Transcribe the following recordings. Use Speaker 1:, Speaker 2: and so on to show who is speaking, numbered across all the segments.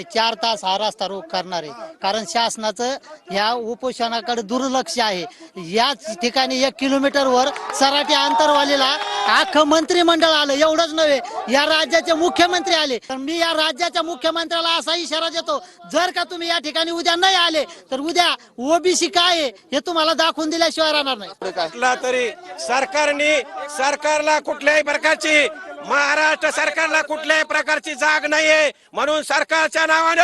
Speaker 1: 4 तास हा रस्ता रोक करणार आहे, कारण शासनाचं या उपोषणाकडे दुर्लक्ष आहे। याच ठिकाणी 1 किलोमीटरवर सराटी अंतरवालीला अख्खं मंत्रिमंडळ आलं, एवढंच नव्हे या राज्याचे मुख्यमंत्री आले। तर मी या राज्याच्या मुख्यमंत्र्याला असा इशारा देतो, जर का तुम्ही या ठिकाणी उद्या नाही आले तर उद्या ओबीसी काय आहे हे तुम्हाला दाखवून दिल्याशिवाय राहणार नाही।
Speaker 2: तरी सरकारला कुठल्याही प्रकारची महाराष्ट्र सरकारला कुठल्याही प्रकारची जाग नाहीये, म्हणून सरकारच्या नावाने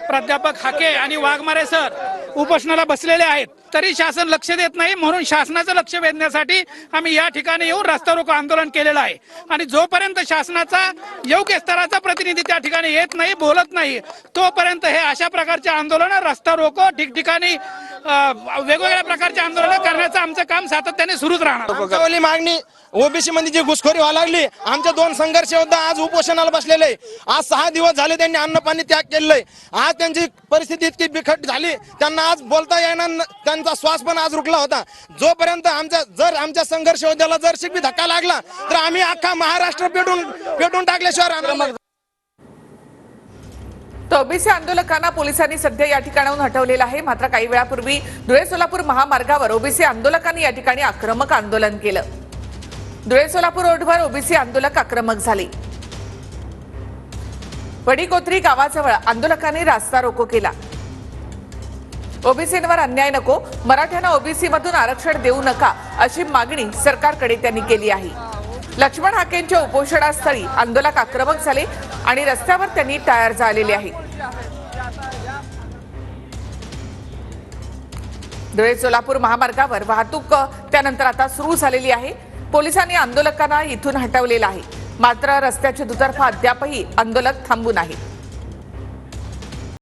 Speaker 3: प्राध्यापक हाके आणि वाघमारे सर उपोषणाला बसलेले आहेत, तरी शासन लक्ष देत नाही। म्हणून शासनाचं लक्ष वेधण्यासाठी आम्ही या ठिकाणी येऊन रस्ता रोको आंदोलन केलेलं आहे। आणि जोपर्यंत शासनाचा योग्य स्तराचा प्रतिनिधी त्या ठिकाणी येत नाही, बोलत नाही, तोपर्यंत हे अशा प्रकारचे आंदोलन, रस्ता रोको ठिकठिकाणी वेगवेगळ्या प्रकारचे आंदोलन करण्याचं आमचं काम सातत्याने सुरूच राहणार।
Speaker 4: मागणी ओबीसी मध्ये जी घुसखोरी व्हायला लागली, आमचे 2 संघर्ष योद्धा आज उपोषणाला बसलेले। आज 6 दिवस झाले त्यांनी अन्न पाणी त्याग केलंय। आज त्यांची परिस्थिती इतकी बिकट झाली, त्यांना आज बोलता येणार, त्यांचा श्वास पण आज रुकला होता। जोपर्यंत आमच्या संघर्ष योद्ध्याला जर शिकवी धक्का लागला तर आम्ही अख्खा महाराष्ट्र पेटून टाकल्याशिवाय राहणार।
Speaker 5: तर ओबीसी आंदोलकांना पोलिसांनी सध्या या ठिकाणाहून हटवलेलं आहे। मात्र काही वेळापूर्वी धुळे-सोलापूर महामार्गावर ओबीसी आंदोलकांनी या ठिकाणी आक्रमक आंदोलन केलं। धुळे-सोलापूर रोडवर ओबीसी आंदोलक आक्रमक झाले। वडीकोत्री गावाजवळ आंदोलकांनी रास्ता रोको केला। ओबीसींवर अन्याय नको, मराठ्यांना ओबीसी मधून आरक्षण देऊ नका अशी मागणी सरकारकडे त्यांनी केली आहे। लक्ष्मण हाकेंच्या उपोषणास्थळी आंदोलक आक्रमक झाले आणि रस्त्यावर त्यांनी टायर जाळलेले आहे। धुळे-सोलापूर महामार्गावर वाहतूक त्यानंतर आता सुरू झालेली आहे। पोलिसांनी आंदोलकांना इथून हटवलेलं आहे, मात्र रस्त्याची दुतर्फा अद्यापही आंदोलक थांबून आहेत।